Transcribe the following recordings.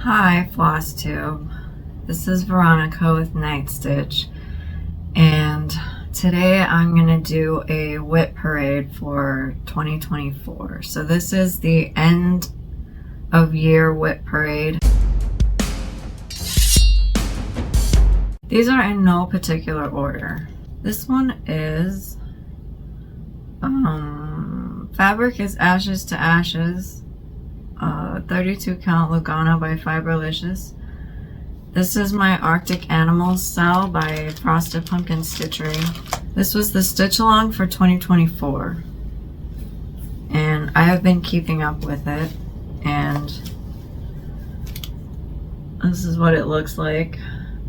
Hi, Flosstube. This is Veronica with Night Stitch, and today I'm going to do a WIP parade for 2024. So this is the end of year WIP parade. These are in no particular order. This one is fabric is Ashes to Ashes. 32 count Lugana by Fiberlicious. This is my Arctic Animals cell by Frosted Pumpkin Stitchery. This was the stitch along for 2024, and I have been keeping up with it, and this is what it looks like.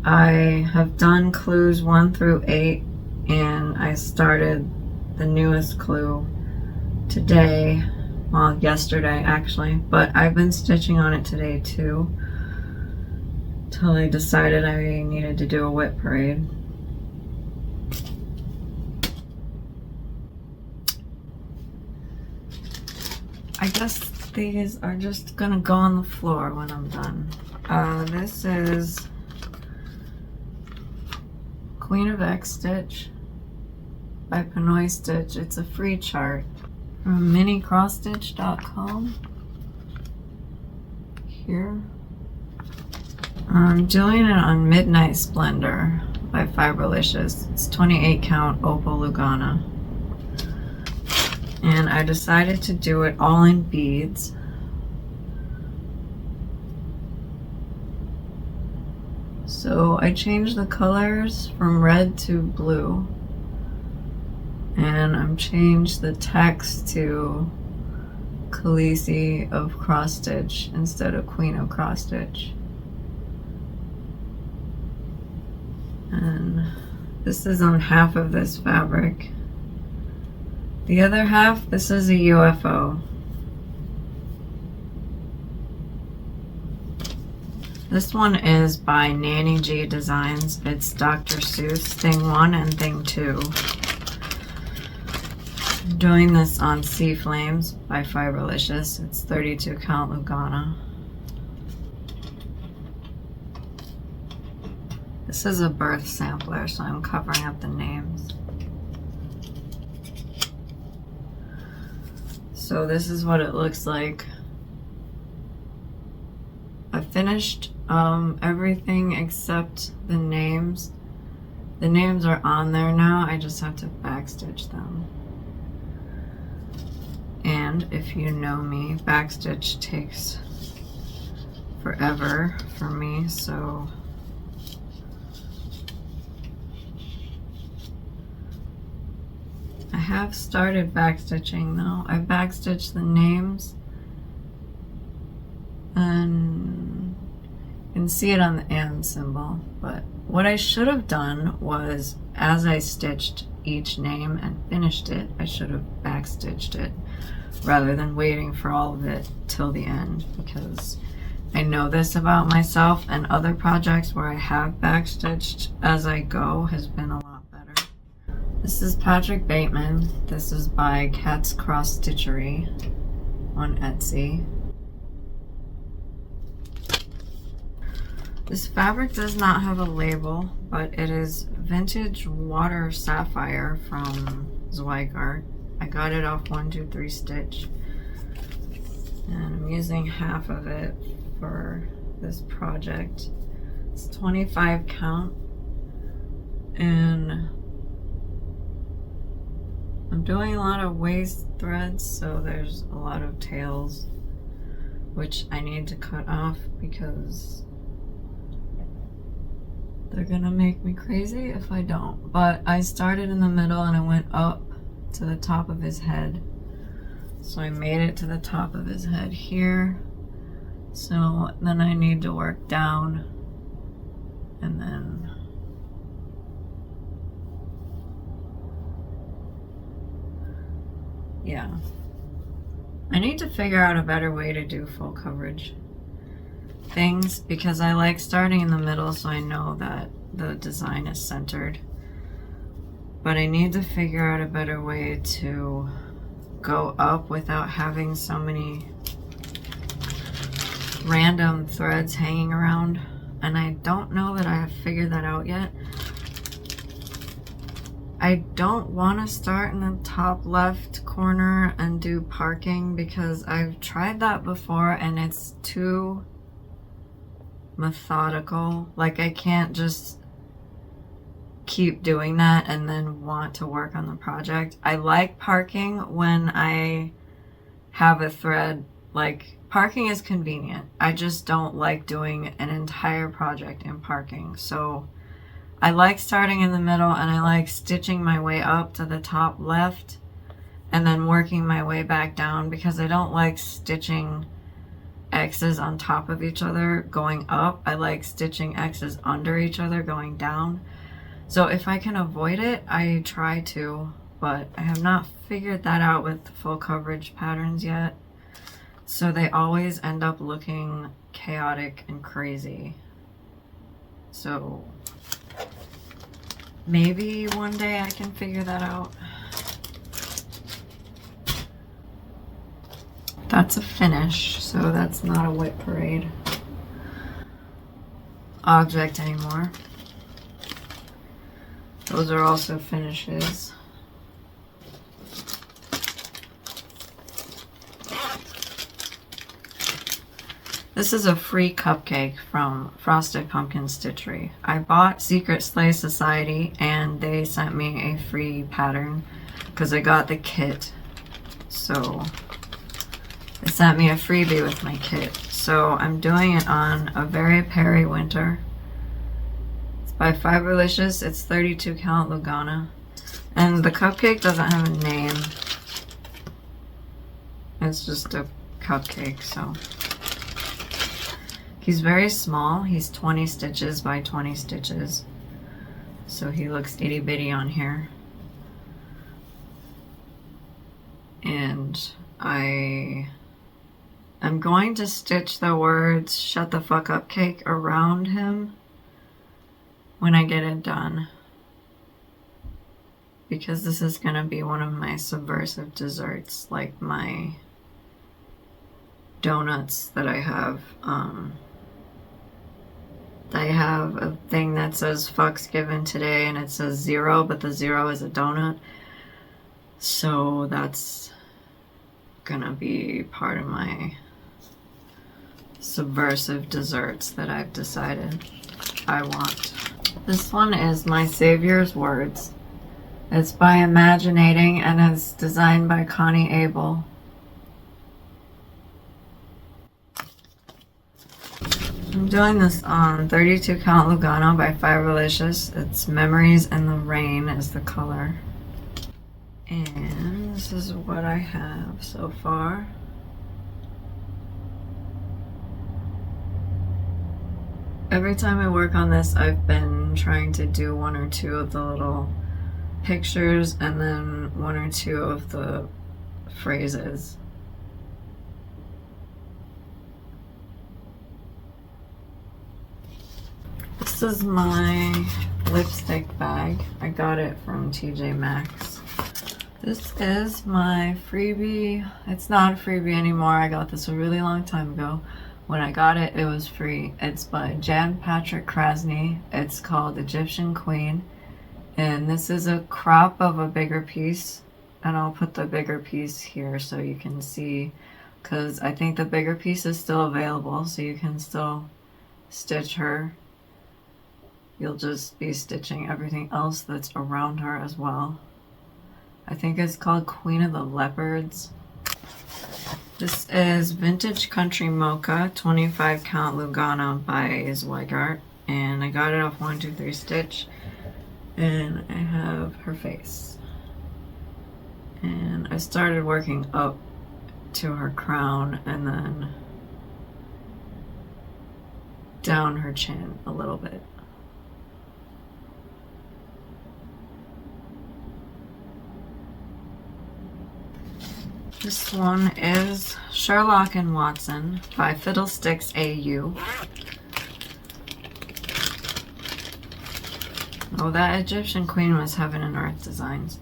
I have done clues 1 through 8, and I started the newest clue today. Well, yesterday actually, but I've been stitching on it today too, till I decided I needed to do a WIP parade. I guess these are just gonna go on the floor when I'm done. This is Queen of X Stitch by Pinoy Stitch. It's a free chart from minicrossstitch.com. Here. I'm doing it on Midnight Splendor by Fiberlicious. It's 28 count Opal Lugana. And I decided to do it all in beads. So I changed the colors from red to blue. And I'm changed the text to Khaleesi of Cross Stitch instead of Queen of Cross Stitch. And this is on half of this fabric. The other half, this is a UFO. This one is by Nanny G Designs. It's Dr. Seuss Thing 1 and Thing 2. I'm doing this on Sea Flames by Fiberlicious. It's 32 count Lugana. This is a birth sampler, so I'm covering up the names. So this is what it looks like. I finished everything except the names. The names are on there now, I just have to backstitch them. And if you know me, backstitch takes forever for me, so I have started backstitching though. I backstitched the names, and you can see it on the and symbol, but what I should have done was, as I stitched each name and finished it, I should have backstitched it rather than waiting for all of it till the end, because I know this about myself, and other projects where I have backstitched as I go has been a lot better. This is Patrick Bateman. This is by Cat's Cross Stitchery on Etsy. This fabric does not have a label, but it is Vintage Water Sapphire from Zweigart. I got it off 123 Stitch, and I'm using half of it for this project. It's 25 count, and I'm doing a lot of waist threads, so there's a lot of tails which I need to cut off because they're gonna make me crazy if I don't. But I started in the middle and I went up to the top of his head. So I made it to the top of his head here. So then I need to work down, and then yeah. I need to figure out a better way to do full coverage things, because I like starting in the middle so I know that the design is centered. But I need to figure out a better way to go up without having so many random threads hanging around, and I don't know that I have figured that out yet. I don't want to start in the top left corner and do parking because I've tried that before and it's too methodical. Like, I can't just keep doing that and then want to work on the project. I like parking when I have a thread. Like, parking is convenient. I just don't like doing an entire project in parking. So I like starting in the middle and I like stitching my way up to the top left and then working my way back down because I don't like stitching X's on top of each other going up. I like stitching X's under each other going down. So if I can avoid it, I try to, but I have not figured that out with full coverage patterns yet. So they always end up looking chaotic and crazy. So maybe one day I can figure that out. That's a finish, so that's not a WIP parade object anymore. Those are also finishes. This is a free cupcake from Frosted Pumpkin Stitchery. I bought Secret Sleigh Society and they sent me a free pattern because I got the kit. So they sent me a freebie with my kit. So I'm doing it on a Very Perry Winter. It's by Fiberlicious. It's 32 count Lugana. And the cupcake doesn't have a name. It's just a cupcake, so. He's very small. He's 20 stitches by 20 stitches. So he looks itty bitty on here. And I'm going to stitch the words "Shut the fuck up cake" around him when I get it done. Because this is going to be one of my subversive desserts, like my donuts that I have. I have a thing that says "fucks given today" and it says 0, but the 0 is a donut. So that's gonna be part of my subversive desserts that I've decided I want. This one is My Savior's Words. It's by Imaginating and it's designed by Connie Abel. I'm doing this on 32 count Lugano by Fiberlicious. It's Memories in the Rain is the color. And this is what I have so far. Every time I work on this, I've been trying to do 1 or 2 of the little pictures and then 1 or 2 of the phrases. This is my lipstick bag. I got it from TJ Maxx. This is my freebie. It's not a freebie anymore. I got this a really long time ago. When I got it, it was free. It's by Jan Patrick Krasny. It's called Egyptian Queen. And this is a crop of a bigger piece. And I'll put the bigger piece here so you can see. Because I think the bigger piece is still available. So you can still stitch her. You'll just be stitching everything else that's around her as well. I think it's called Queen of the Leopards. This is Vintage Country Mocha 25 count Lugana by Zweigart. And I got it off 1, 2, 3 stitch. And I have her face. And I started working up to her crown and then down her chin a little bit. This one is Sherlock and Watson by Fiddlesticks AU. Oh, that Egyptian Queen was Heaven and Earth Designs.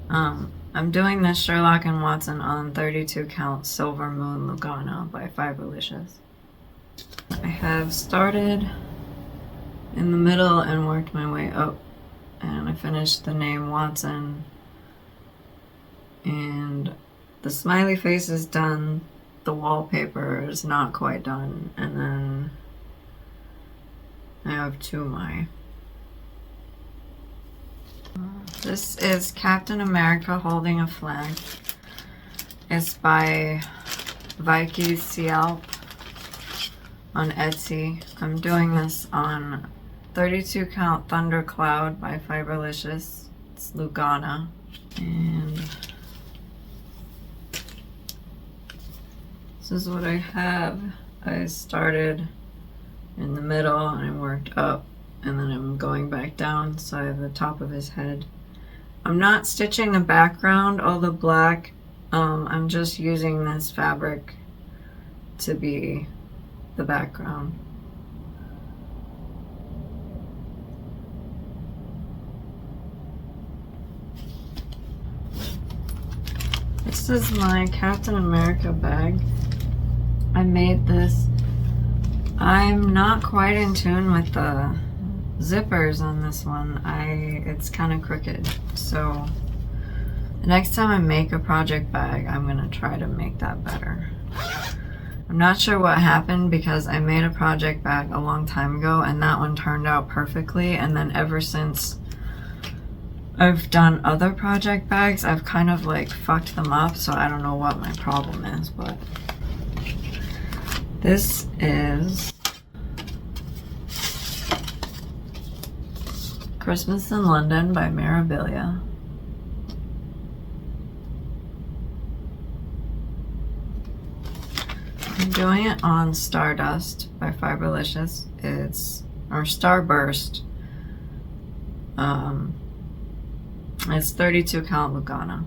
I'm doing this Sherlock and Watson on 32 count Silver Moon Lugana by Fiberlicious. have started in the middle and worked my way up, and I finished the name Watson, and the smiley face is done, the wallpaper is not quite done, and then I have two my. This is Captain America holding a flag. It's by Vicky Cialp on Etsy. I'm doing this on 32 Count Thundercloud by Fiberlicious. It's Lugana. And this is what I have. I started in the middle and I worked up, and then I'm going back down, so I have the top of his head. I'm not stitching the background, all the black. I'm just using this fabric to be the background. This is my Captain America bag. I made this. I'm not quite in tune with the zippers on this one. It's kind of crooked, so the next time I make a project bag, I'm gonna try to make that better. I'm not sure what happened because I made a project bag a long time ago and that one turned out perfectly, and then ever since I've done other project bags, I've kind of like fucked them up, so I don't know what my problem is. But this is Christmas in London by Mirabilia. I'm doing it on Stardust by Fiberlicious. Or Starburst. It's 32 Count Lugana.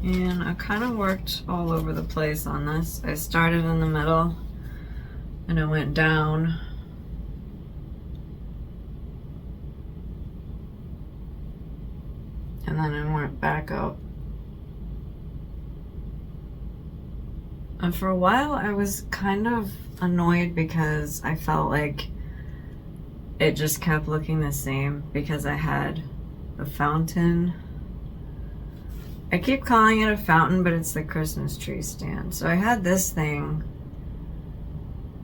And I kind of worked all over the place on this. I started in the middle and I went down. And then I went back up. And for a while I was kind of annoyed because I felt like it just kept looking the same because I had the fountain. I keep calling it a fountain, but it's the Christmas tree stand. So I had this thing,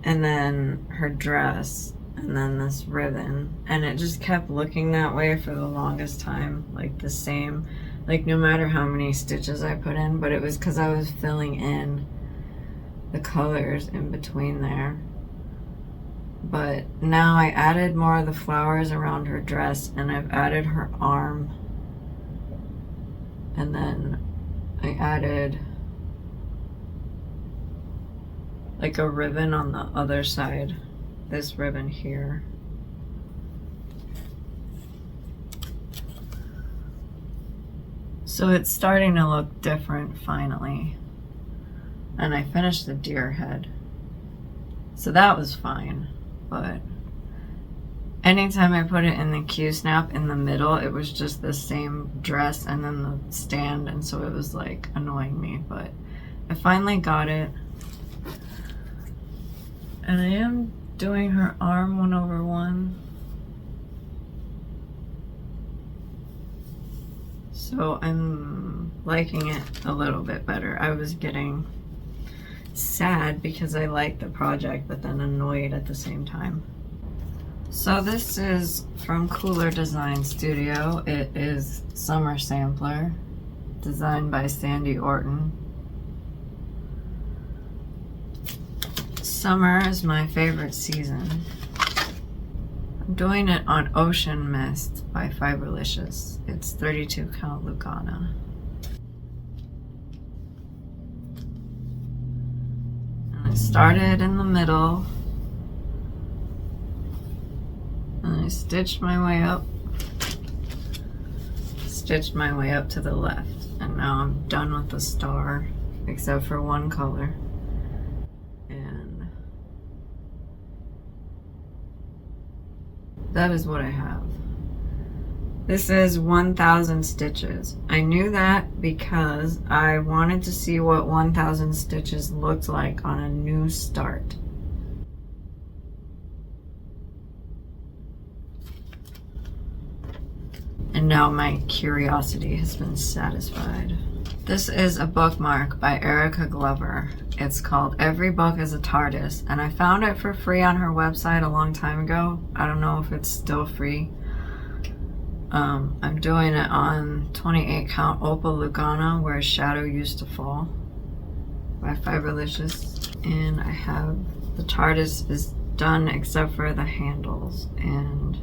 and then her dress, and then this ribbon, and it just kept looking that way for the longest time, like the same, like no matter how many stitches I put in, but it was because I was filling in the colors in between there. But now I added more of the flowers around her dress, and I've added her arm. And then I added like a ribbon on the other side, this ribbon here. So it's starting to look different finally. And I finished the deer head. So that was fine, but anytime I put it in the Q-snap in the middle, it was just the same dress and then the stand, and so it was like annoying me, but I finally got it. And I am doing her arm 1/1. So I'm liking it a little bit better. I was getting sad because I liked the project, but then annoyed at the same time. So this is from Cooler Design Studio. It is Summer Sampler, designed by Sandy Orton. Summer is my favorite season. I'm doing it on Ocean Mist by Fiberlicious. It's 32 Count Lugana. And I started in the middle. And I stitched my way up. Stitched my way up to the left. And now I'm done with the star, except for one color. And that is what I have. This is 1,000 stitches. I knew that because I wanted to see what 1,000 stitches looked like on a new start. And now my curiosity has been satisfied. This is a bookmark by Erica Glover. It's called Every Book is a TARDIS, and I found it for free on her website a long time ago. I don't know if it's still free. I'm doing it on 28 count Opal Lugana, Where Shadow Used to Fall by Fiberlicious. And I have the TARDIS is done except for the handles, and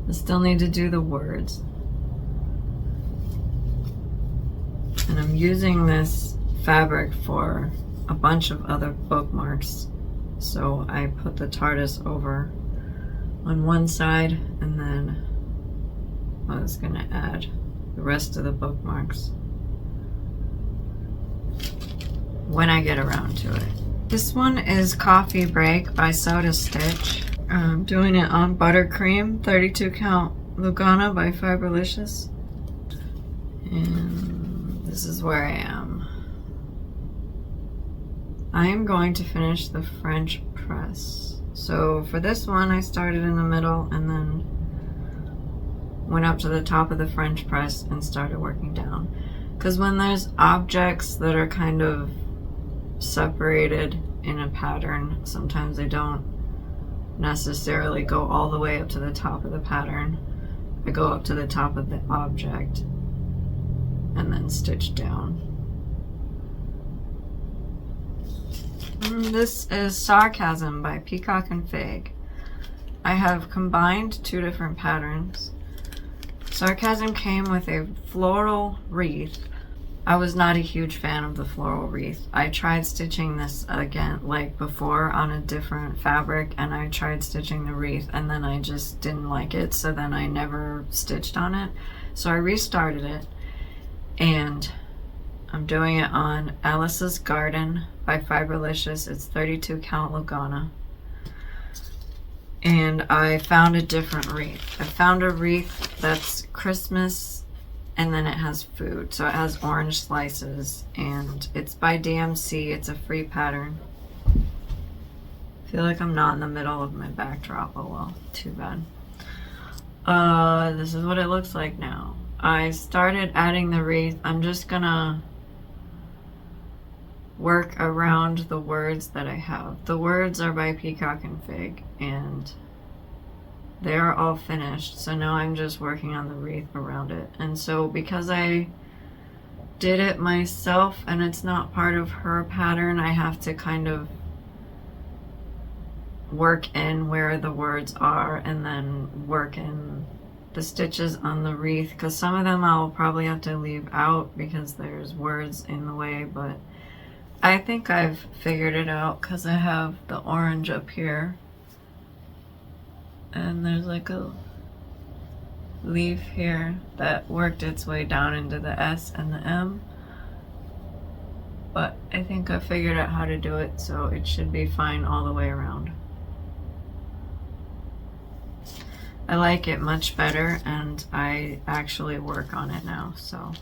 I still need to do the words. And I'm using this fabric for a bunch of other bookmarks. So I put the TARDIS over on one side, and then I was gonna add the rest of the bookmarks when I get around to it. This one is Coffee Break by Soda Stitch. I'm doing it on Buttercream, 32 count Lugana by Fiberlicious. And this is where I am. I am going to finish the French press. So for this one, I started in the middle and then went up to the top of the French press and started working down. Because when there's objects that are kind of separated in a pattern, sometimes they don't necessarily go all the way up to the top of the pattern. I go up to the top of the object and then stitch down. This is Sarcasm by Peacock and Fig. I have combined two different patterns. Sarcasm came with a floral wreath. I was not a huge fan of the floral wreath. I tried stitching this again like before on a different fabric, and I tried stitching the wreath and then I just didn't like it, so then I never stitched on it. So I restarted it, and I'm doing it on Alice's Garden by Fiberlicious. It's 32 count Lugana. And I found a different wreath. I found a wreath that's Christmas, and then it has food. So it has orange slices, and it's by DMC. It's a free pattern. I feel like I'm not in the middle of my backdrop. Oh well, too bad. This is what it looks like now. I started adding the wreath. I'm just gonna work around the words that I have. The words are by Peacock and Fig, and they're all finished, so now I'm just working on the wreath around it. And so because I did it myself and it's not part of her pattern, I have to kind of work in where the words are and then work in the stitches on the wreath, because some of them I'll probably have to leave out because there's words in the way, but I think I've figured it out because I have the orange up here and there's like a leaf here that worked its way down into the S and the M, but I think I figured out how to do it, so it should be fine all the way around. I like it much better, and I actually work on it now, so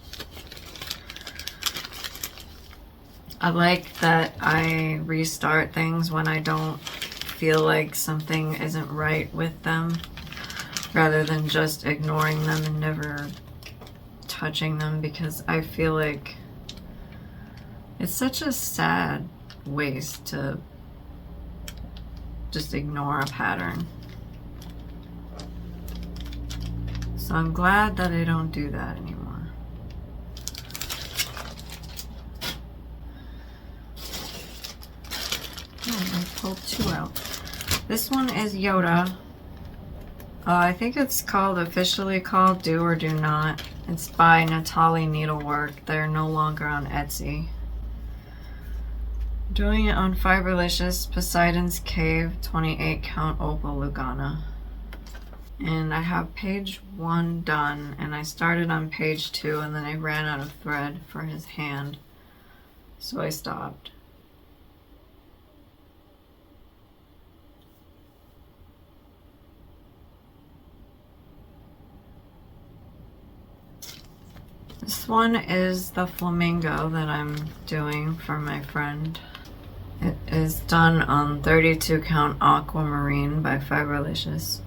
I like that I restart things when I don't feel like something isn't right with them, rather than just ignoring them and never touching them, because I feel like it's such a sad waste to just ignore a pattern. So I'm glad that I don't do that anymore. Oh, I pulled two out. This one is Yoda. I think it's officially called Do or Do Not. It's by Natalie Needlework. They're no longer on Etsy. Doing it on Fiberlicious, Poseidon's Cave, 28 count Opal Lugana. And I have page 1 done, and I started on page 2 and then I ran out of thread for his hand, so I stopped. This one is the flamingo that I'm doing for my friend. It is done on 32 count aquamarine by Fiberlicious.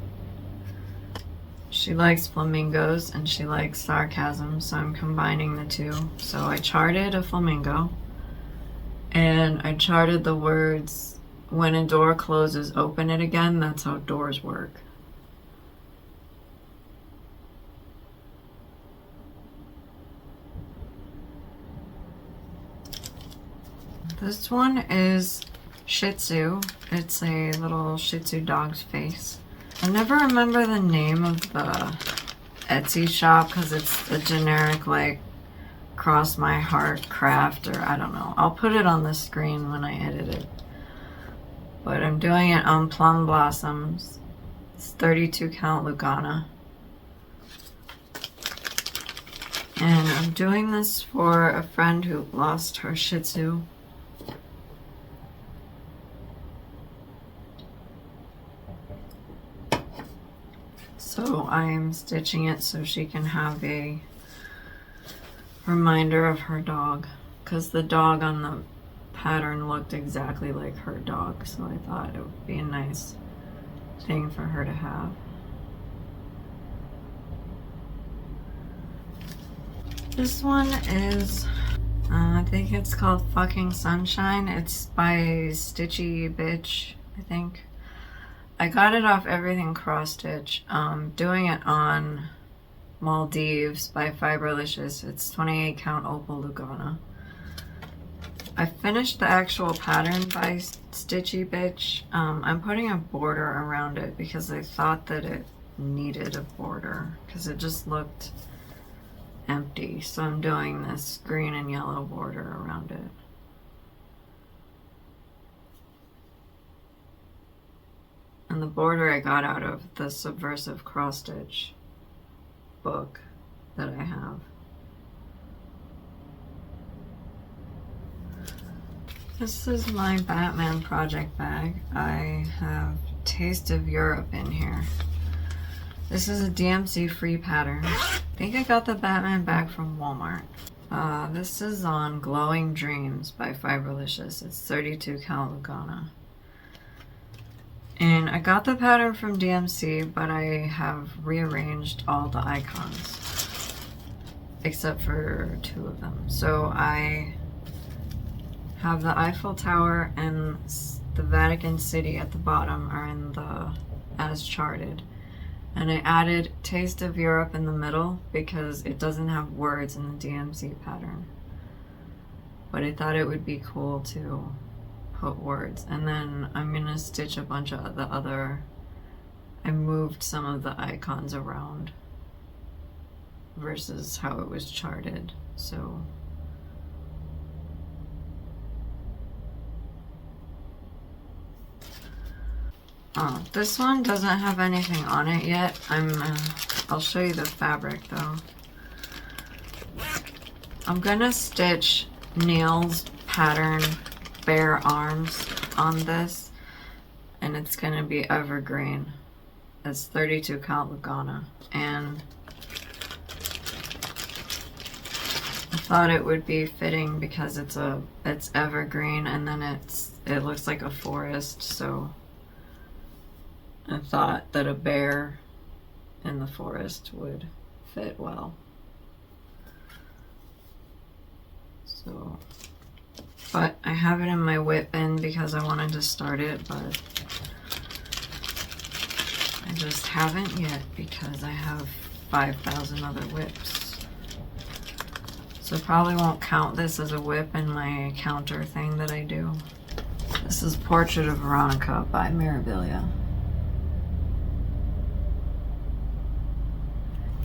She likes flamingos and she likes sarcasm, so I'm combining the two. So I charted a flamingo and I charted the words, when a door closes, open it again. That's how doors work. This one is Shih Tzu. It's a little Shih Tzu dog's face. I never remember the name of the Etsy shop because it's a generic like Cross My Heart craft, or I don't know. I'll put it on the screen when I edit it. But I'm doing it on Plum Blossoms. It's 32 count Lugana. And I'm doing this for a friend who lost her Shih Tzu. So I'm stitching it so she can have a reminder of her dog, because the dog on the pattern looked exactly like her dog, so I thought it would be a nice thing for her to have. This one is, I think it's called Fucking Sunshine. It's by Stitchy Bitch, I think. I got it off Everything Cross Stitch. Doing it on Maldives by Fiberlicious. It's 28 count Opal Lugana. I finished the actual pattern by Stitchy Bitch. I'm putting a border around it because I thought that it needed a border because it just looked empty. So I'm doing this green and yellow border around it. And the border I got out of the Subversive Cross Stitch book that I have. This is my Batman project bag. I have Taste of Europe in here. This is a DMC free pattern. I think I got the Batman bag from Walmart. This is on Glowing Dreams by Fiberlicious. It's 32 count Lugana. And I got the pattern from DMC, but I have rearranged all the icons except for 2 of them. So I have the Eiffel Tower and the Vatican City at the bottom are in the as charted. And I added Taste of Europe in the middle because it doesn't have words in the DMC pattern. But I thought it would be cool to put words. And then I'm gonna stitch a bunch of the other, I moved some of the icons around versus how it was charted. So this one doesn't have anything on it yet. I'll show you the fabric though. I'm gonna stitch Neil's pattern bare arms on this, and it's gonna be evergreen. It's 32 count Lugana, and I thought it would be fitting because it's evergreen, and then it looks like a forest, so I thought that a bear in the forest would fit well. So, but I have it in my WIP bin because I wanted to start it, but I just haven't yet because I have 5,000 other WIPs. So probably won't count this as a WIP in my counter thing that I do. This is Portrait of Veronica by Mirabilia.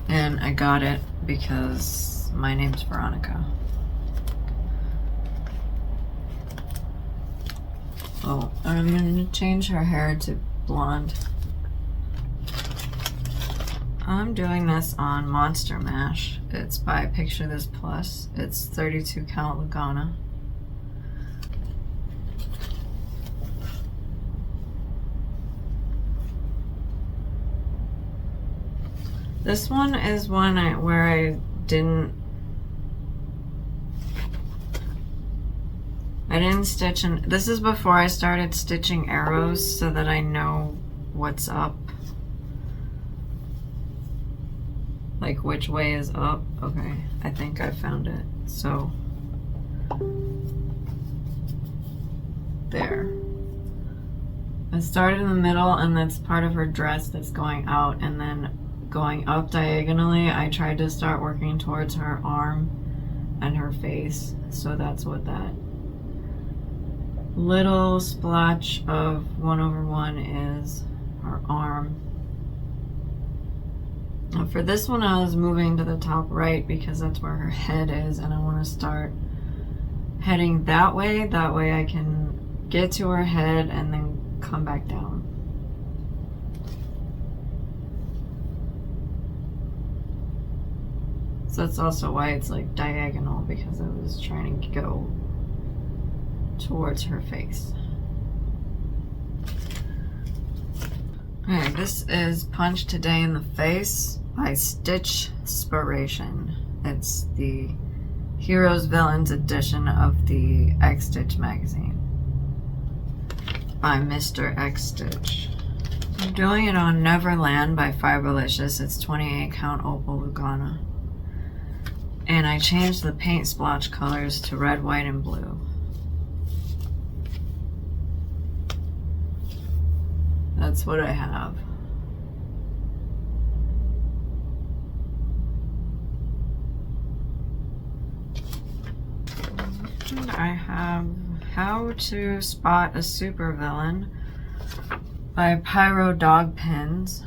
And I got it because my name's Veronica. Oh, I'm gonna change her hair to blonde. I'm doing this on Monster Mash. It's by Picture This Plus. It's 32 count Lugana. This one is one where I didn't I didn't stitch, and this is before I started stitching arrows so that I know what's up. Like which way is up. Okay, I think I found it. So there. I started in the middle, and that's part of her dress that's going out, and then going up diagonally, I tried to start working towards her arm and her face. So that's what that little splotch of 1/1 is, her arm. Now for this one, I was moving to the top right because that's where her head is, and I want to start heading that way. That way I can get to her head and then come back down. So that's also why it's like diagonal, because I was trying to go towards her face. Alright, this is Punch Today in the Face by Stitchspiration. It's the Heroes Villains edition of the X Stitch magazine by Mr. X Stitch. I'm doing it on Neverland by Fiberlicious. It's 28 count opal Lugana. And I changed the paint splotch colors to red, white, and blue. That's what I have. And I have How to Spot a Supervillain by Pyro Dog Pins.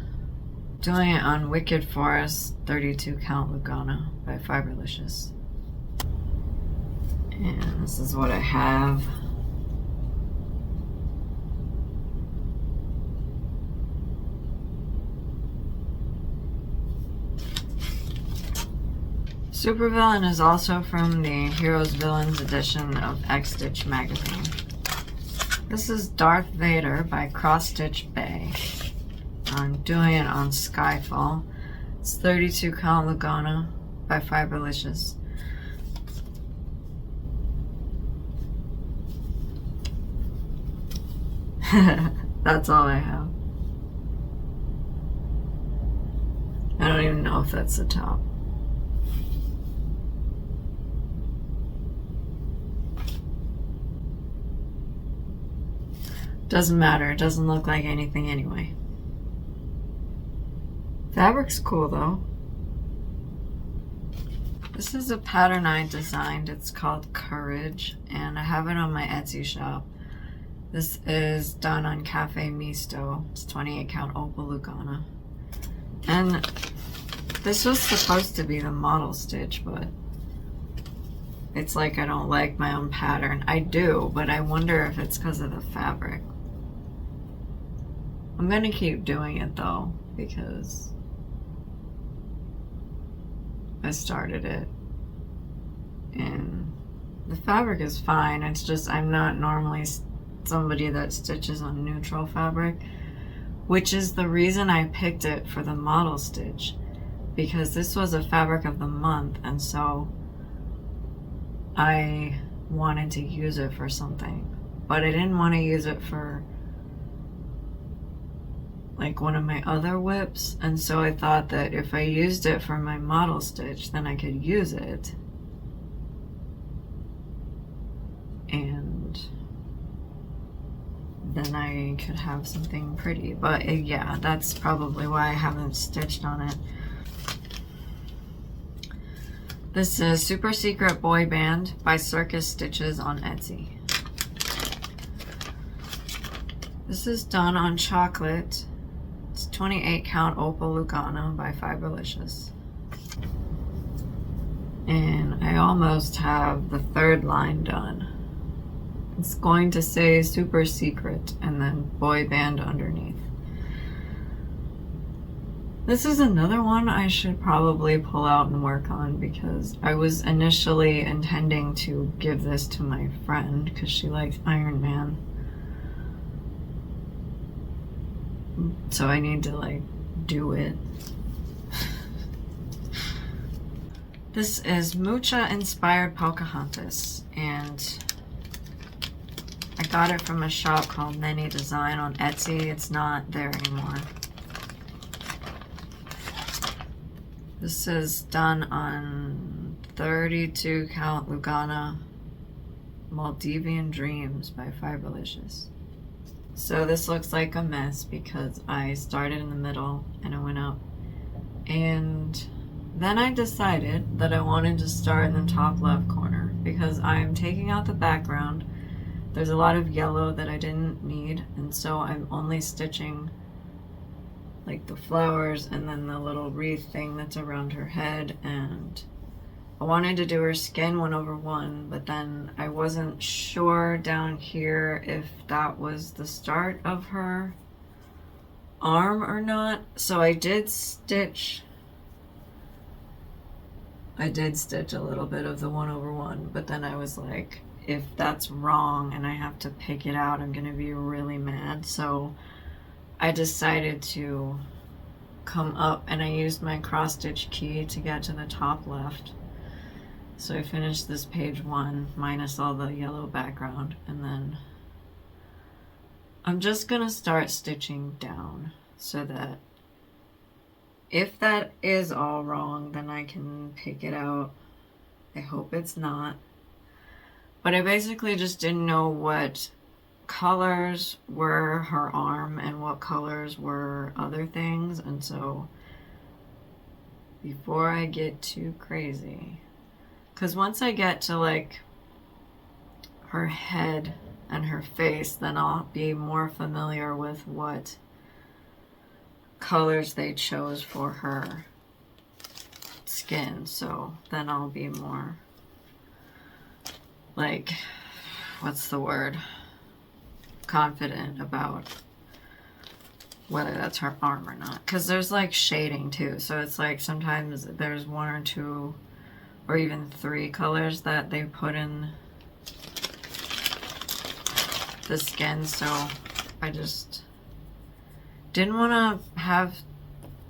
Doing it on Wicked Forest 32 count Lugana by Fiberlicious. And this is what I have. Supervillain is also from the Heroes Villains edition of X Stitch magazine. This is Darth Vader by Cross Stitch Bay. I'm doing it on Skyfall. It's 32 count Lugana by Fiberlicious. That's all I have. I don't even know if that's the top. Doesn't matter, it doesn't look like anything anyway. Fabric's cool though. This is a pattern I designed. It's called Courage, and I have it on my Etsy shop. This is done on Cafe Misto. It's 28 count opal Lugana. And this was supposed to be the model stitch, but it's like I don't like my own pattern. I do, but I wonder if it's because of the fabric. I'm gonna keep doing it though, because I started it. And the fabric is fine. It's just I'm not normally somebody that stitches on neutral fabric, which is the reason I picked it for the model stitch, because this was a fabric of the month, and so I wanted to use it for something, but I didn't want to use it for like one of my other WIPs, and so I thought that if I used it for my model stitch, then I could use it and then I could have something pretty. But yeah, that's probably why I haven't stitched on it. This is Super Secret Boy Band by Circus Stitches on Etsy. This is done on chocolate. It's 28 count opal Lugana by Fiberlicious. And I almost have the third line done. It's going to say Super Secret and then Boy Band underneath. This is another one I should probably pull out and work on, because I was initially intending to give this to my friend because she likes Iron Man. So I need to like do it. This is Mucha inspired Pocahontas, and got it from a shop called Many Design on Etsy. It's not there anymore. This is done on 32 count Lugana Maldivian Dreams by Fiberlicious. So this looks like a mess because I started in the middle and I went up. And then I decided that I wanted to start in the top left corner because I'm taking out the background. There's a lot of yellow that I didn't need, and so I'm only stitching like the flowers and then the little wreath thing that's around her head. And I wanted to do her skin 1/1, but then I wasn't sure down here if that was the start of her arm or not. So I did stitch a little bit of the 1/1, but then I was like, if that's wrong and I have to pick it out, I'm gonna be really mad. So I decided to come up, and I used my cross stitch key to get to the top left. So I finished this page 1 minus all the yellow background, and then I'm just gonna start stitching down so that if that is all wrong, then I can pick it out. I hope it's not. But I basically just didn't know what colors were her arm and what colors were other things. And so before I get too crazy, because once I get to like her head and her face, then I'll be more familiar with what colors they chose for her skin. So then I'll be more like, what's the word? Confident about whether that's her arm or not, because there's like shading too, so it's like sometimes there's 1 or 2 or even 3 colors that they put in the skin. So I just didn't want to have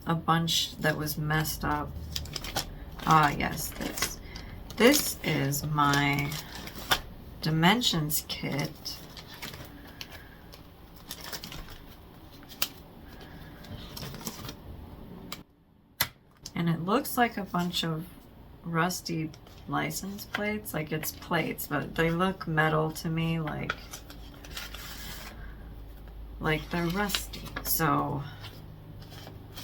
a bunch that was messed up. Ah, yes, this is my dimensions kit. And it looks like a bunch of rusty license plates. Like it's plates, but they look metal to me, like they're rusty. So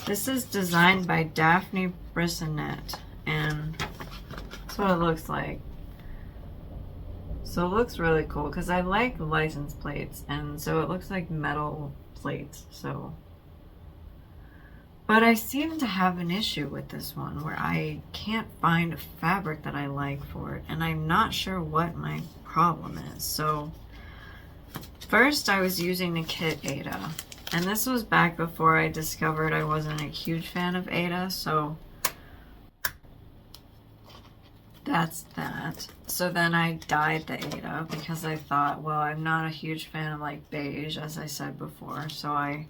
this is designed by Daphne Brissonette, and that's what it looks like. So it looks really cool because I like the license plates, and so it looks like metal plates. So, but I seem to have an issue with this one where I can't find a fabric that I like for it, and I'm not sure what my problem is. So first I was using the kit Ada, and this was back before I discovered I wasn't a huge fan of Ada, so that's that. So then I dyed the Ada because I thought, well, I'm not a huge fan of like beige, as I said before, so I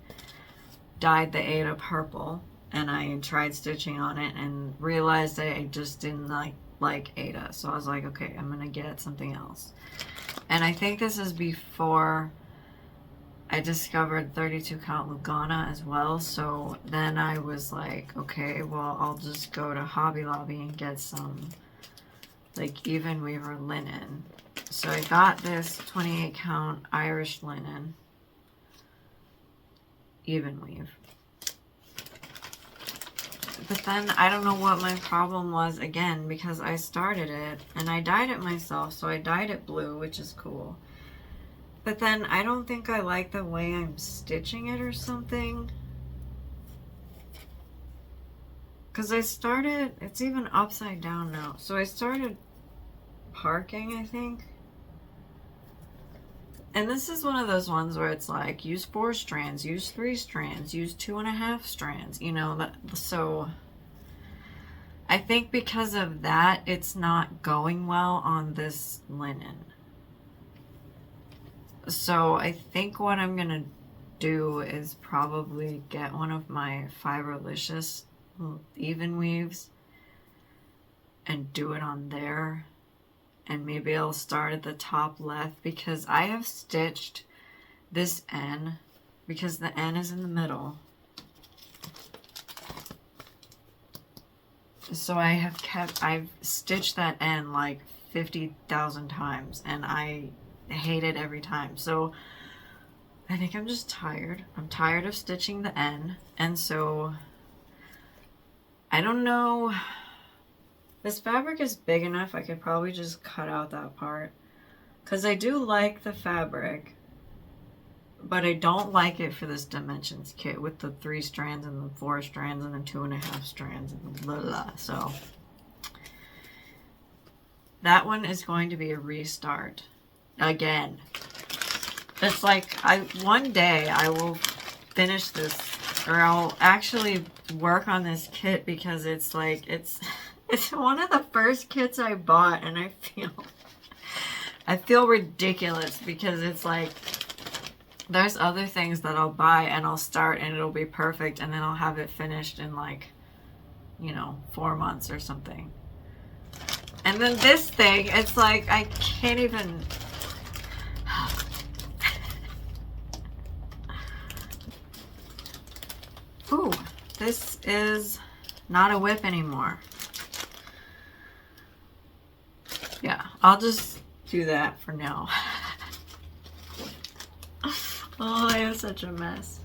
dyed the Ada purple, and I tried stitching on it and realized that I just didn't like Ada. So I was like, okay, I'm gonna get something else. And I think this is before I discovered 32 count Lugana as well. So then I was like, okay, well, I'll just go to Hobby Lobby and get some like even weaver linen. So I got this 28 count Irish linen even weave. But then I don't know what my problem was again, because I started it and I dyed it myself. So I dyed it blue, which is cool. But then I don't think I like the way I'm stitching it or something. Because I started, it's even upside down now. So I started parking, I think. And this is one of those ones where it's like, use 4 strands, use 3 strands, use 2.5 strands, you know, that, so I think because of that, it's not going well on this linen. So I think what I'm gonna do is probably get one of my Fiberlicious even weaves and do it on there and maybe I'll start at the top left because I have stitched this N because the N is in the middle. So I've stitched that N like 50,000 times and I hate it every time. So I think I'm just tired. I'm tired of stitching the N, and so I don't know. This fabric is big enough, I could probably just cut out that part. Because I do like the fabric, but I don't like it for this dimensions kit with the 3 strands and the 4 strands and the 2.5 strands and blah, blah. So that one is going to be a restart again. It's like one day I will finish this, or I'll actually work on this kit because it's like it's one of the first kits I bought, and I feel ridiculous because it's like there's other things that I'll buy and I'll start and it'll be perfect and then I'll have it finished in like, you know, 4 months or something. And then this thing, it's like I can't even. Ooh, this is not a WIP anymore. Yeah, I'll just do that for now. Oh, I am such a mess.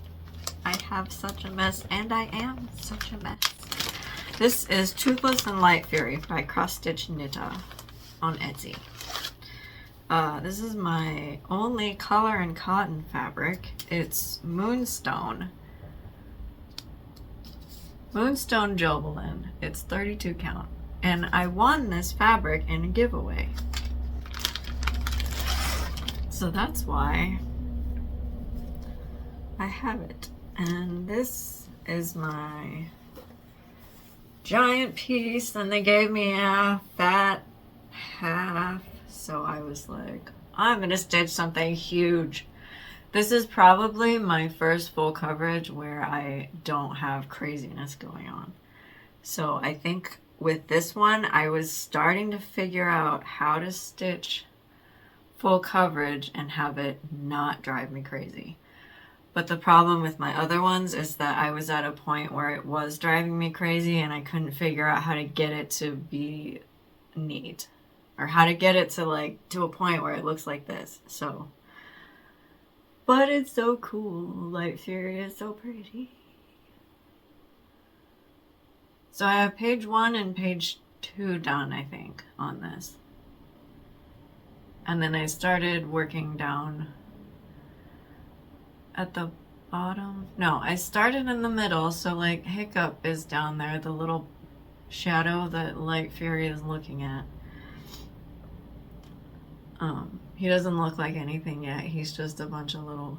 I have such a mess, and I am such a mess. This is Toothless and Light Fury by Cross Stitch Knitta on Etsy. This is my only color and cotton fabric. It's Moonstone. Moonstone Jobelin. It's 32 count. And I won this fabric in a giveaway. So that's why I have it. And this is my giant piece. And they gave me a fat half. So I was like, I'm gonna stitch something huge. This is probably my first full coverage where I don't have craziness going on. So I think with this one, I was starting to figure out how to stitch full coverage and have it not drive me crazy. But the problem with my other ones is that I was at a point where it was driving me crazy and I couldn't figure out how to get it to be neat. Or how to get it to like, to a point where it looks like this, so. But it's so cool. Light Fury is so pretty. So I have page 1 and page 2 done, I think, on this. And then I started working down at the bottom. No, I started in the middle, so like Hiccup is down there, the little shadow that Light Fury is looking at. He doesn't look like anything yet. He's just a bunch of little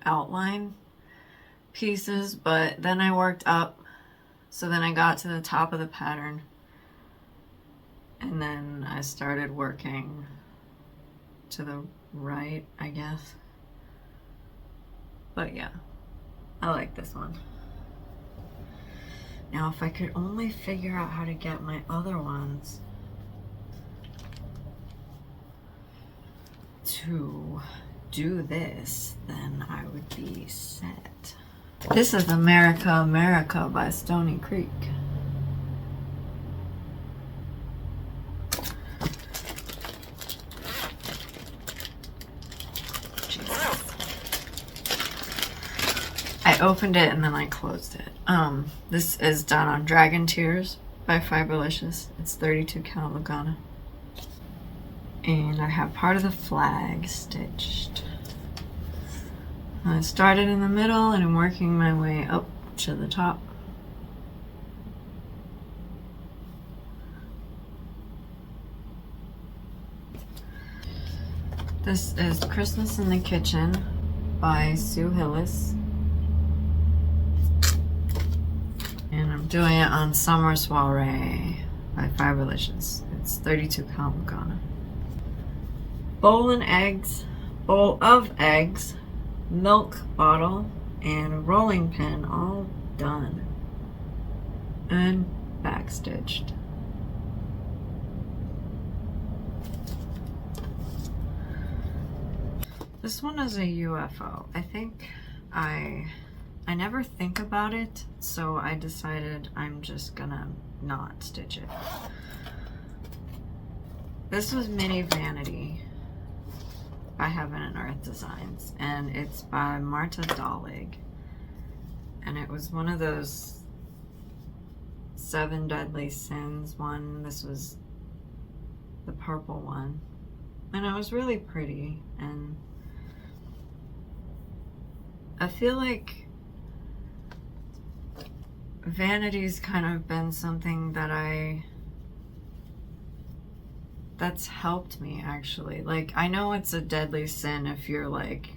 outline pieces, but then I worked up. So then I got to the top of the pattern and then I started working to the right, I guess. But yeah, I like this one. Now if I could only figure out how to get my other ones to do this, then I would be set. This is America, America by Stony Creek. Jesus. I opened it and then I closed it. This is done on Dragon Tears by Fiberlicious. It's 32 count Lugana. And I have part of the flag stitched. I started in the middle and I'm working my way up to the top. This is Christmas in the Kitchen by Sue Hillis. And I'm doing it on Summer Soiree by Fiberlicious. It's 32 count Lugana. Bowl of eggs, milk bottle, and rolling pin all done and backstitched. This one is a UFO. I think I never think about it, so I decided I'm just gonna not stitch it. This was Mini Vanity by Heaven and Earth Designs, and it's by Marta Dalig. And it was one of those 7 Deadly Sins one. This was the purple one. And it was really pretty, and I feel like vanity's kind of been something that's helped me, actually. Like, I know it's a deadly sin if you're like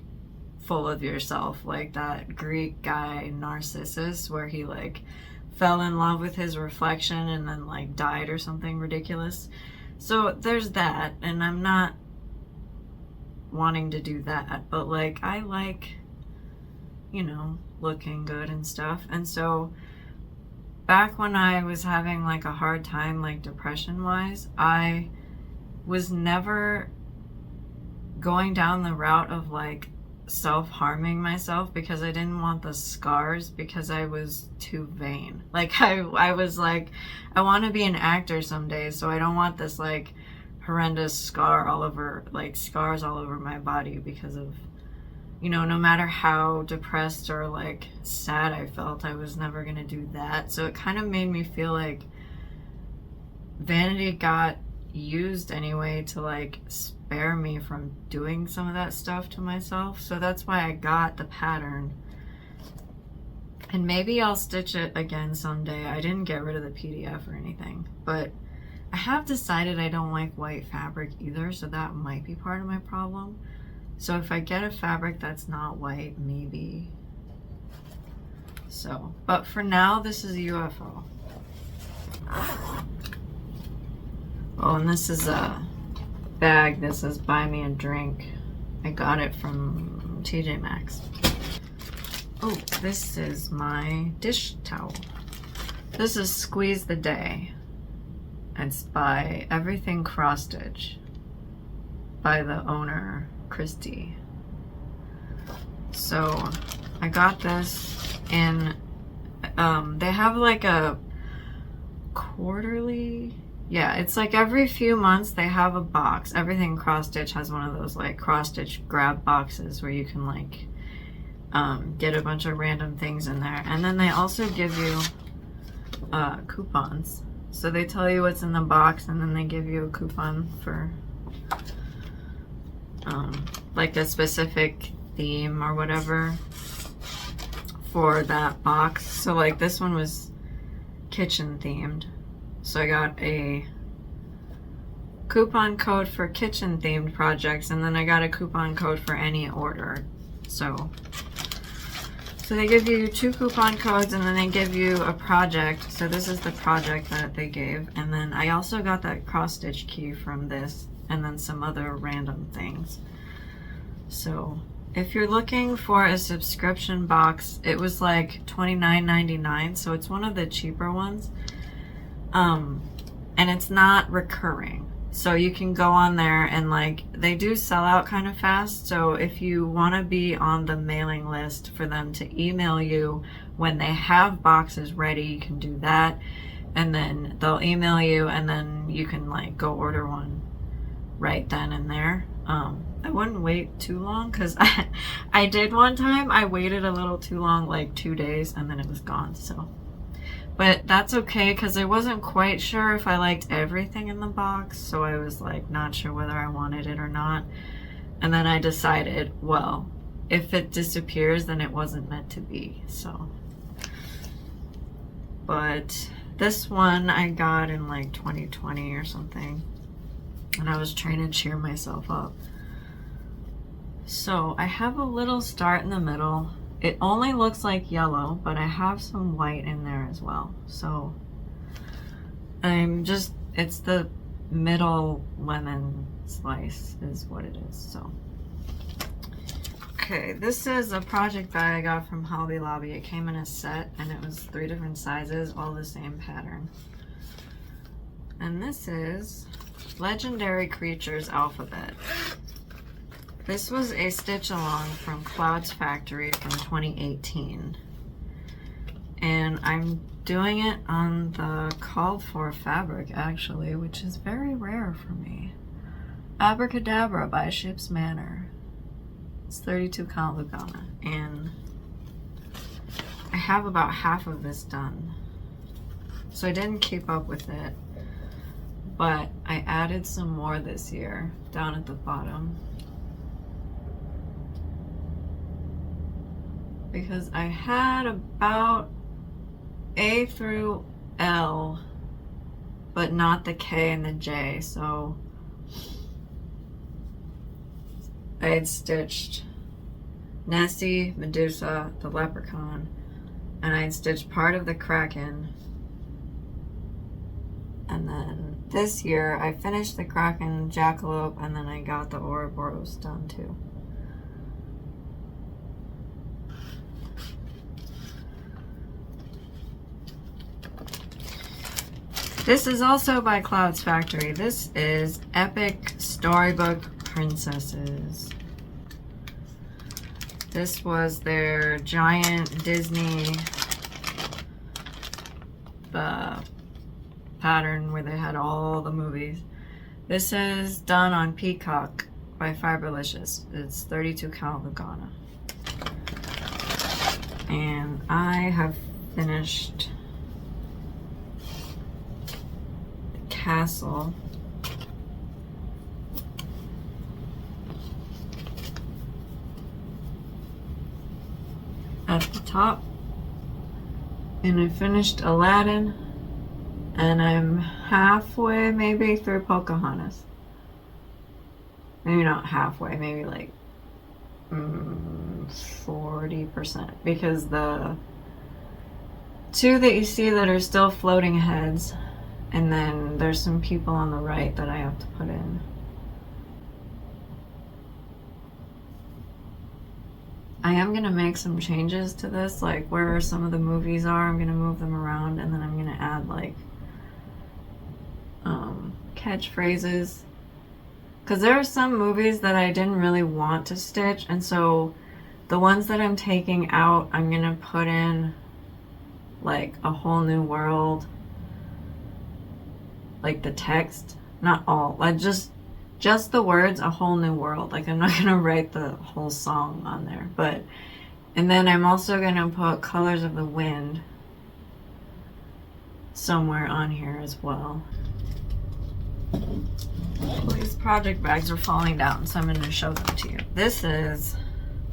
full of yourself, like that Greek guy Narcissus, where he like fell in love with his reflection and then like died or something ridiculous. So there's that, and I'm not wanting to do that, but like I like, you know, looking good and stuff. And so back when I was having like a hard time, like depression wise, I was never going down the route of like self-harming myself, because I didn't want the scars, because I was too vain. Like I was like, I want to be an actor someday, so I don't want this like horrendous scar all over, like scars all over my body, because of, you know, no matter how depressed or like sad I felt, I was never gonna do that. So it kind of made me feel like vanity got used anyway to like spare me from doing some of that stuff to myself. So that's why I got the pattern, and maybe I'll stitch it again someday. I didn't get rid of the PDF or anything, but I have decided I don't like white fabric either, so that might be part of my problem. So if I get a fabric that's not white, maybe. So, but for now, this is a UFO. Oh, and this is a bag that says buy me a drink. I got it from TJ Maxx. Oh, this is my dish towel. This is Squeeze the Day. It's by Everything Cross Stitch by the owner, Christy. So I got this in, they have like a quarterly, yeah, it's like every few months they have a box. Everything Cross Stitch has one of those like cross stitch grab boxes where you can like get a bunch of random things in there. And then they also give you coupons. So they tell you what's in the box, and then they give you a coupon for like a specific theme or whatever for that box. So like this one was kitchen themed, so I got a coupon code for kitchen themed projects, and then I got a coupon code for any order. So they give you 2 coupon codes, and then they give you a project. So this is the project that they gave, and then I also got that cross stitch key from this, and then some other random things. So if you're looking for a subscription box, it was like $29.99, so it's one of the cheaper ones, and it's not recurring. So you can go on there, and like they do sell out kind of fast. So if you want to be on the mailing list for them to email you when they have boxes ready, you can do that, and then they'll email you, and then you can like go order one right then and there. I wouldn't wait too long, because I did one time. I waited a little too long, like 2 days, and then it was gone. So, but that's okay, because I wasn't quite sure if I liked everything in the box, so I was like not sure whether I wanted it or not. And then I decided, well, if it disappears, then it wasn't meant to be. So, but this one I got in like 2020 or something, and I was trying to cheer myself up. So I have a little start in the middle. It only looks like yellow, but I have some white in there as well. So it's the middle lemon slice is what it is. So, okay, this is a project bag I got from Hobby Lobby. It came in a set, and it was 3 different sizes, all the same pattern. And this is Legendary Creatures Alphabet. This was a stitch along from Cloud's Factory from 2018. And I'm doing it on the called for fabric actually, which is very rare for me. Abracadabra by Ship's Manor. It's 32 count Lugana, and I have about half of this done. So I didn't keep up with it, but I added some more this year down at the bottom. Because I had about A through L, but not the K and the J, so I had stitched Nessie, Medusa, the Leprechaun, and I had stitched part of the Kraken. And then this year I finished the Kraken, Jackalope, and then I got the Ouroboros done too. This is also by Cloud's Factory. This is Epic Storybook Princesses. This was their giant Disney pattern where they had all the movies. This is done on Peacock by Fiberlicious. It's 32 count Lugana. And I have finished the castle. At the top, and I finished Aladdin, and I'm halfway maybe through Pocahontas. Maybe not halfway, maybe like 40%, because the two that you see that are still floating heads, and then there's some people on the right that I have to put in. I am going to make some changes to this, like where some of the movies are, I'm going to move them around, and then I'm going to add like catchphrases. Because there are some movies that I didn't really want to stitch, and so the ones that I'm taking out, I'm going to put in like a whole new world, like the text, not all, like just the words, a whole new world. Like I'm not gonna write the whole song on there, but, and then I'm also gonna put Colors of the Wind somewhere on here as well. These project bags are falling down, so I'm gonna show them to you. This is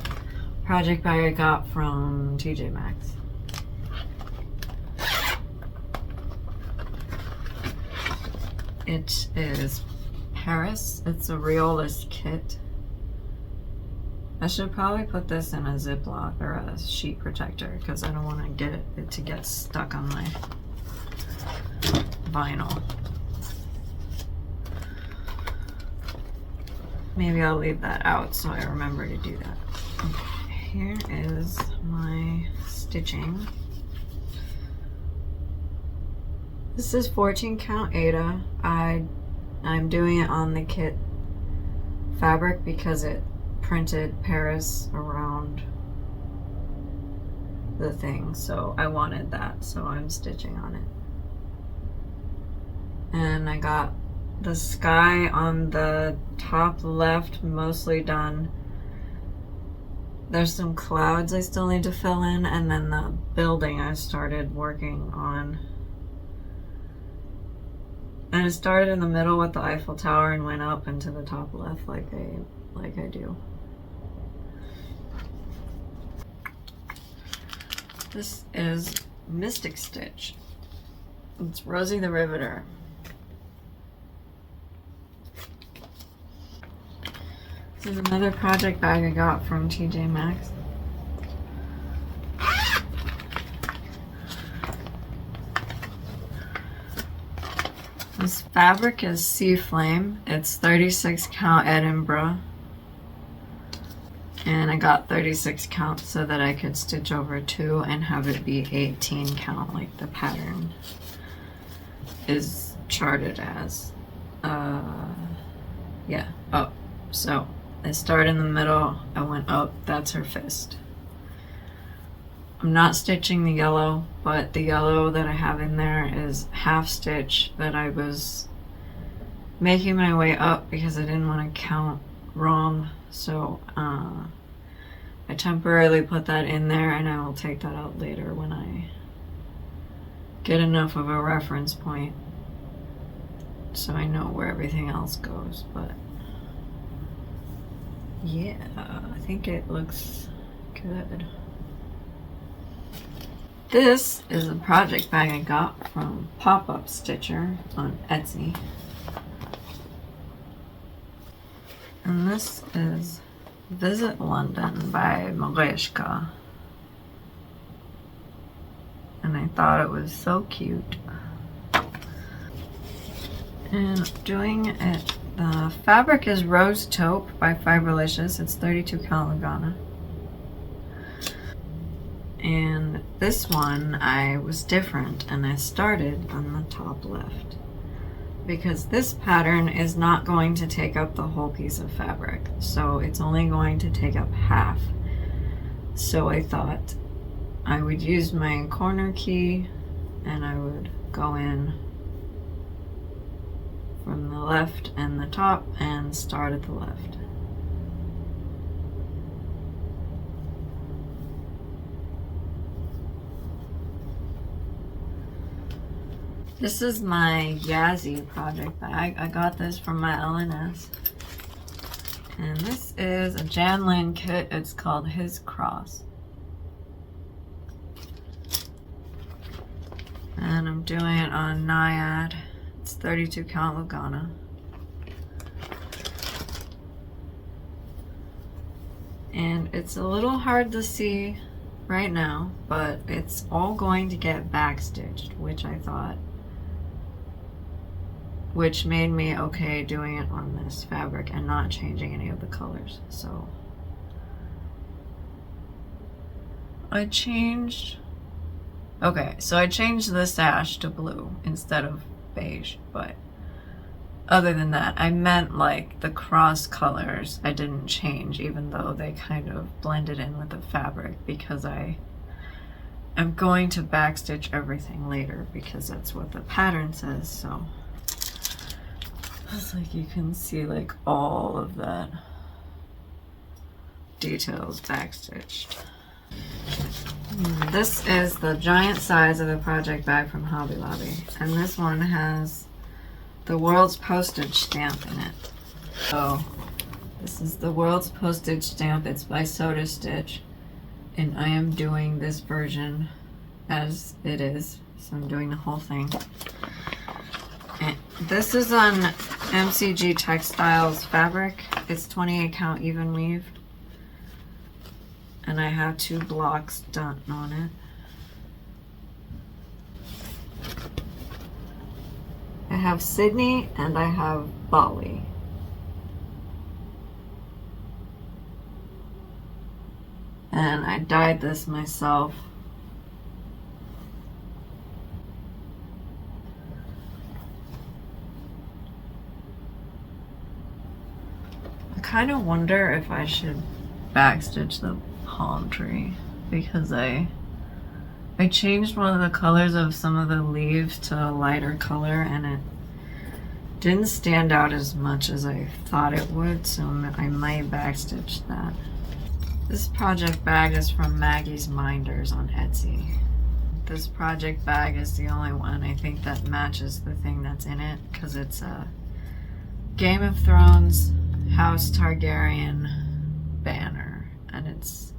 a project bag I got from TJ Maxx. It is Paris. It's a Riolis kit. I should probably put this in a Ziploc or a sheet protector because I don't want to get it to get stuck on my vinyl. Maybe I'll leave that out so I remember to do that. Okay, here is my stitching. This is 14 count Aida. I'm doing it on the kit fabric because it printed Paris around the thing, so I wanted that, so I'm stitching on it. And I got the sky on the top left mostly done. There's some clouds I still need to fill in, and then the building I started working on. And it started in the middle with the Eiffel Tower and went up into the top left like I do. This is Mystic Stitch. It's Rosie the Riveter. This is another project bag I got from TJ Maxx. This fabric is Sea Flame. It's 36 count Edinburgh. And I got 36 count so that I could stitch over 2 and have it be 18 count like the pattern is charted as. Yeah. Oh, so I start in the middle, I went up, that's her fist. I'm not stitching the yellow, but the yellow that I have in there is half stitch that I was making my way up because I didn't want to count wrong. So I temporarily put that in there, and I will take that out later when I get enough of a reference point so I know where everything else goes. But yeah, I think it looks good. This is a project bag I got from Pop-Up Stitcher on Etsy. And this is Visit London by Mariska. And I thought it was so cute. And doing it, the fabric is Rose Taupe by Fiberlicious. It's 32 count Lugana. And this one I was different, and I started on the top left because this pattern is not going to take up the whole piece of fabric, so it's only going to take up half. So I thought I would use my corner key and I would go in from the left and the top and start at the left. This is my Yazzie project bag. I got this from my LNS. And this is a Jan Lin kit. It's called His Cross. And I'm doing it on Naiad. It's 32 count Lugana. And it's a little hard to see right now, but it's all going to get backstitched, which made me okay doing it on this fabric and not changing any of the colors. So I changed the sash to blue instead of beige, but other than that, I meant like the cross colors I didn't change, even though they kind of blended in with the fabric, because I am going to backstitch everything later because that's what the pattern says. So it's like you can see like all of that details backstitched. This is the giant size of a project bag from Hobby Lobby, and this one has the world's postage stamp in it. So this is the world's postage stamp. It's by Soda Stitch, and I am doing this version as it is, so I'm doing the whole thing. And this is on MCG Textiles fabric. It's 28 count even weave, and I have 2 blocks done on it. I have Sydney and I have Bali. And I dyed this myself. I kind of wonder if I should backstitch the palm tree, because I changed one of the colors of some of the leaves to a lighter color, and it didn't stand out as much as I thought it would, so I might backstitch that. This project bag is from Maggie's Minders on Etsy. This project bag is the only one I think that matches the thing that's in it, because it's a Game of Thrones House Targaryen banner, and it's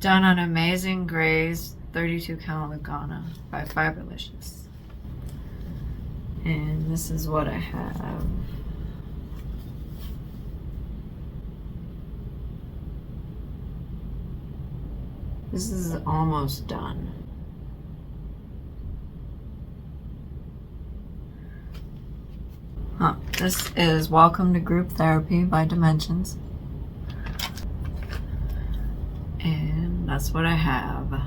done on Amazing Grays 32 count Lugana by Fiberlicious. And this is what I have. This is almost done. This is Welcome to Group Therapy by Dimensions. And that's what I have.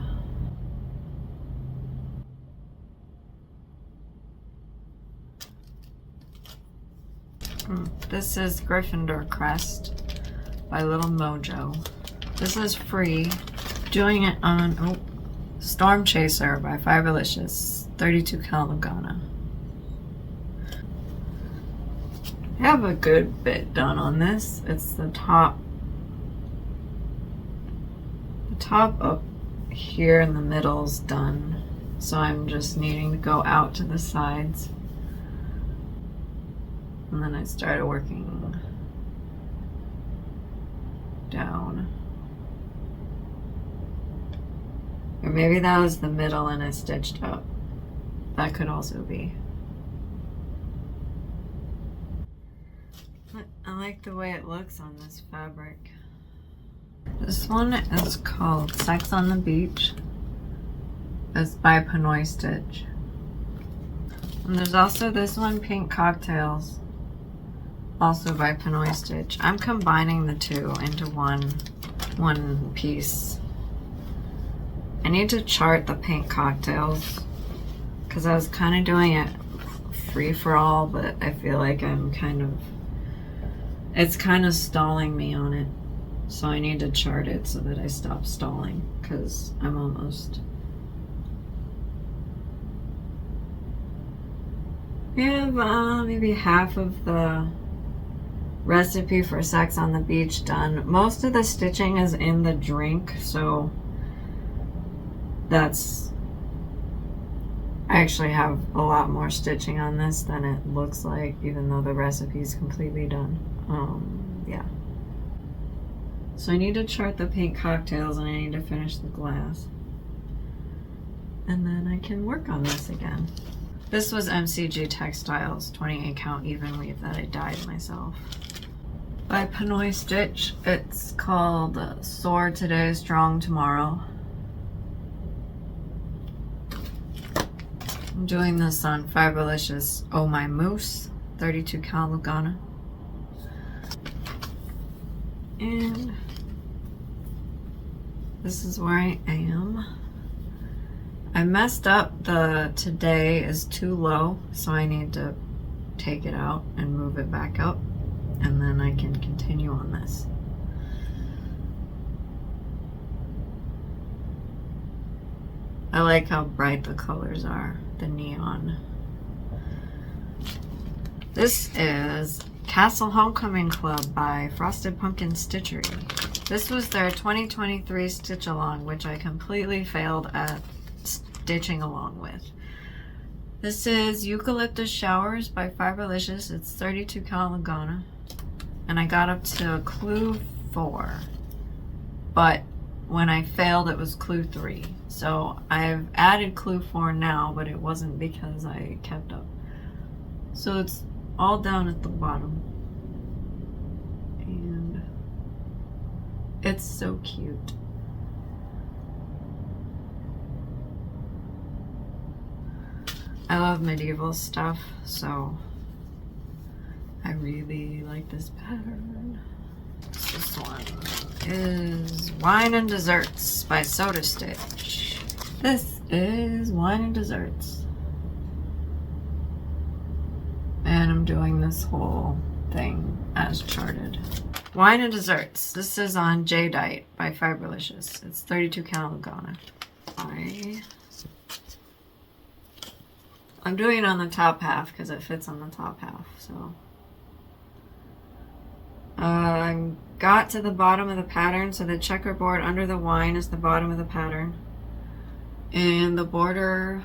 This is Gryffindor Crest by Little Mojo. This is free. Doing it on Storm Chaser by Fiberlicious, 32 cal Lugana. I have a good bit done on this. It's the top up here in the middle's done. So I'm just needing to go out to the sides. And then I started working down. Or maybe that was the middle and I stitched up. That could also be. I like the way it looks on this fabric. This one is called Sex on the Beach. It's by Pinoy Stitch. And there's also this one, Pink Cocktails, also by Pinoy Stitch. I'm combining the two into one piece. I need to chart the Pink Cocktails because I was kind of doing it free for all, but I feel like it's kind of stalling me on it. So I need to chart it so that I stop stalling because I'm almost. We have maybe half of the recipe for Sex on the Beach done. Most of the stitching is in the drink, so I actually have a lot more stitching on this than it looks like, even though the recipe is completely done. Yeah. So I need to chart the Pink Cocktails and I need to finish the glass. And then I can work on this again. This was MCG Textiles 28 count even weave that I dyed myself. By Pinoy Stitch. It's called Soar Today, Strong Tomorrow. I'm doing this on Fiberlicious Oh My Moose, 32 cal Lugana. And this is where I am. I messed up the today is too low, so I need to take it out and move it back up, and then I can continue on this. I like how bright the colors are, the neon. This is Castle Homecoming Club by Frosted Pumpkin Stitchery. This was their 2023 stitch along, which I completely failed at stitching along with. This is Eucalyptus Showers by Fiberlicious. It's 32 cal Lugana. And I got up to clue 4. But when I failed, it was clue 3. So I've added clue 4 now, but it wasn't because I kept up. So it's all down at the bottom. And it's so cute. I love medieval stuff, so I really like this pattern. This one is Wine and Desserts by Soda Stitch. This is Wine and Desserts. And I'm doing this whole thing as charted. Wine and Desserts. This is on Jadeite by Fiberlicious. It's 32 cal Lugana. I'm doing it on the top half because it fits on the top half, so. I got to the bottom of the pattern, so the checkerboard under the wine is the bottom of the pattern. And the border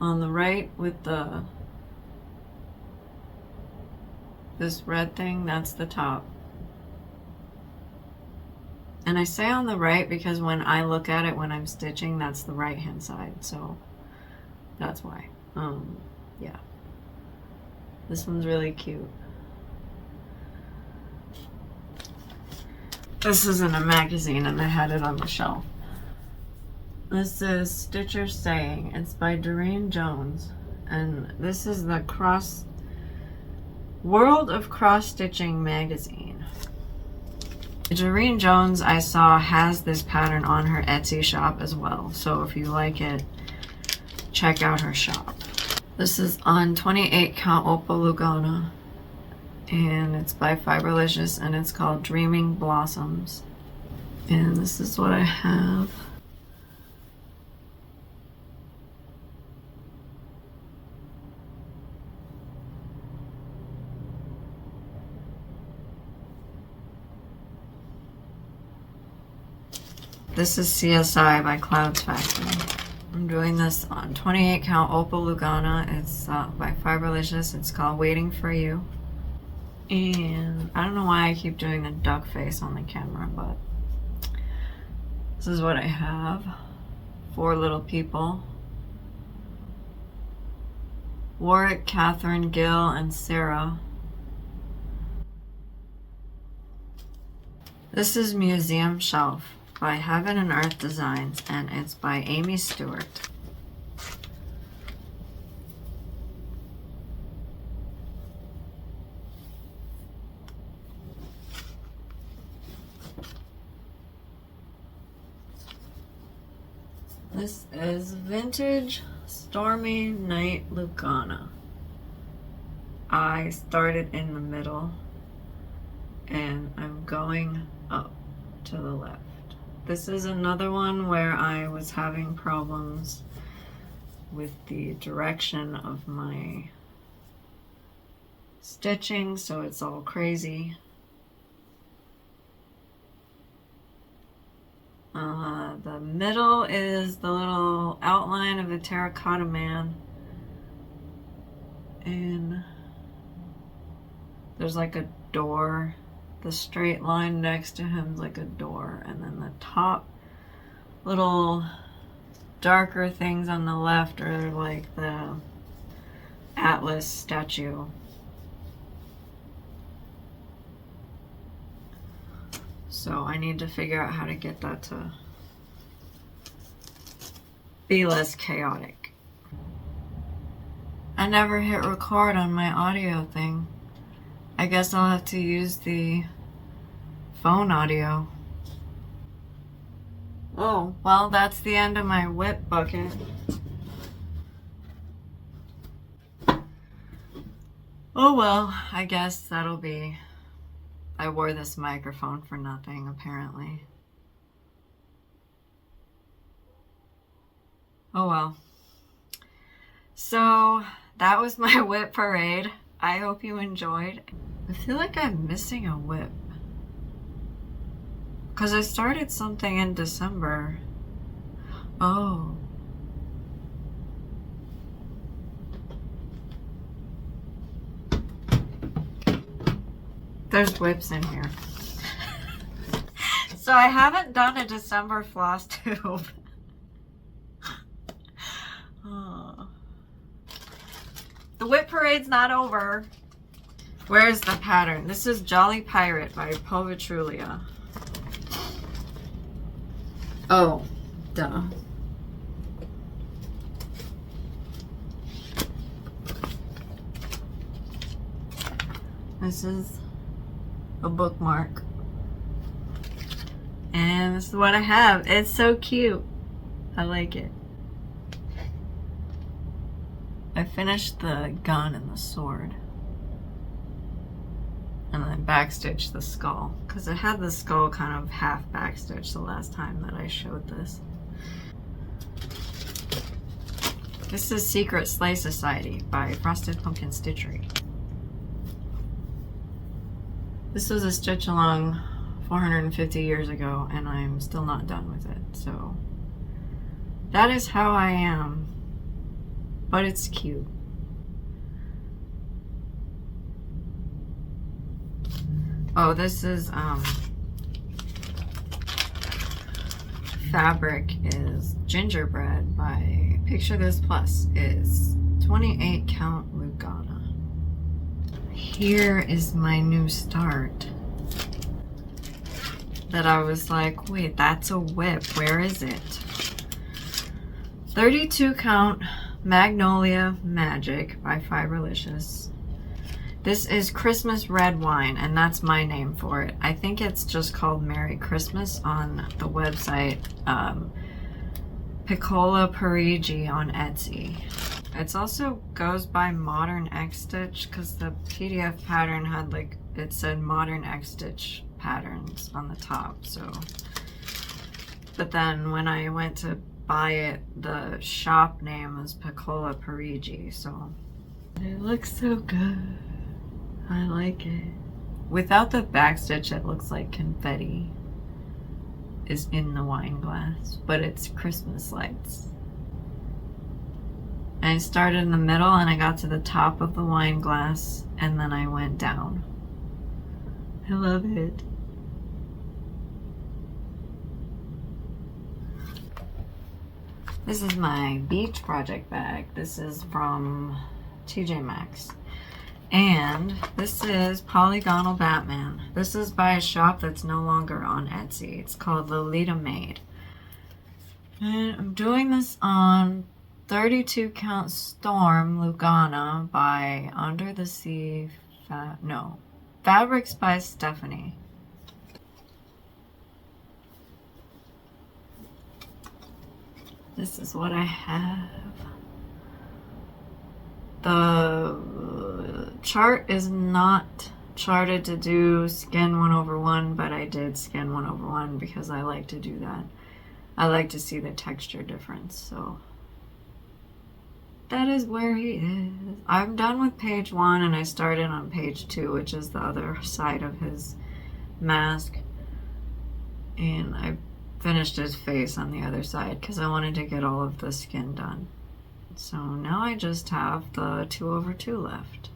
on the right with this red thing, that's the top. And I say on the right because when I look at it when I'm stitching, that's the right hand side, so that's why. Yeah. This one's really cute. This isn't a magazine and I had it on the shelf. This is Stitcher Saying. It's by Doreen Jones. And this is the World of Cross Stitching magazine. Doreen Jones, I saw, has this pattern on her Etsy shop as well. So if you like it, check out her shop. This is on 28 count Opal Lugana. and it's by Fiberlicious, and it's called Dreaming Blossoms. And this is what I have. This is CSI by Clouds Factory. I'm doing this on 28 count Opal Lugana. It's by Fiberlicious. It's called Waiting for You. And I don't know why I keep doing the duck face on the camera, but this is what I have. 4 little people. Warwick, Catherine, Gil, and Sarah. This is Museum Shelf by Heaven and Earth Designs, and it's by Amy Stewart. This is Vintage Stormy Night Lugana. I started in the middle and I'm going up to the left. This is another one where I was having problems with the direction of my stitching, so it's all crazy. The middle is the little outline of a terracotta man, and there's like a door. The straight line next to him is like a door, and then the top little darker things on the left are like the Atlas statue. So I need to figure out how to get that to be less chaotic. I never hit record on my audio thing. I guess I'll have to use the phone audio. Oh, well, that's the end of my WIP bucket. Oh well, I guess that'll be... I wore this microphone for nothing, apparently. Oh well. So, that was my WIP parade. I hope you enjoyed. I feel like I'm missing a WIP. Because I started something in December. Oh. There's WIPs in here. So I haven't done a December Flosstube. Oh. The WIP parade's not over. Where's the pattern? This is Jolly Pirate by Povitrulia. Oh, duh. This is a bookmark. And this is what I have. It's so cute. I like it. I finished the gun and the sword. And then backstitched the skull. Because I had the skull kind of half backstitched the last time that I showed this. This is Secret Sleigh Society by Frosted Pumpkin Stitchery. This was a stitch along 450 years ago, and I'm still not done with it. So that is how I am. But it's cute. Oh, this is fabric is Gingerbread by Picture This Plus. Is 28 count Lugana. Here is my new start. That I was like, wait, that's a WIP. Where is it? 32 count Magnolia Magic by Fiberlicious. This is Christmas Red Wine, and that's my name for it. I think it's just called Merry Christmas on the website Piccola Parigi on Etsy. It's also goes by Modern X Stitch because the PDF pattern had like, it said Modern X Stitch patterns on the top, so. But then when I went to buy it, the shop name was Piccola Parigi, so. It looks so good. I like it. Without the backstitch, it looks like confetti is in the wine glass, but it's Christmas lights. I started in the middle and I got to the top of the wine glass and then I went down. I love it. This is my beach project bag. This is from TJ Maxx. And this is Polygonal Batman. This is by a shop that's no longer on Etsy. It's called Lolita Made. And I'm doing this on 32 Count Storm Lugana by Under the Sea, Fabrics by Stephanie. This is what I have. The chart is not charted to do skin 1/1, but I did skin 1/1 because I like to do that. I like to see the texture difference, so that is where he is. I'm done with page 1 and I started on page 2, which is the other side of his mask. And I finished his face on the other side because I wanted to get all of the skin done. So now I just have the 2/2 left.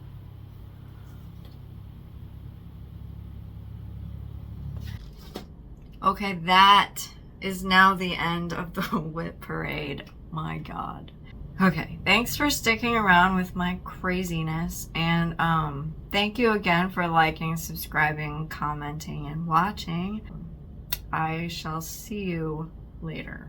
Okay, that is now the end of the WIP parade. My God. Okay, thanks for sticking around with my craziness, and thank you again for liking, subscribing, commenting, and watching. I shall see you later.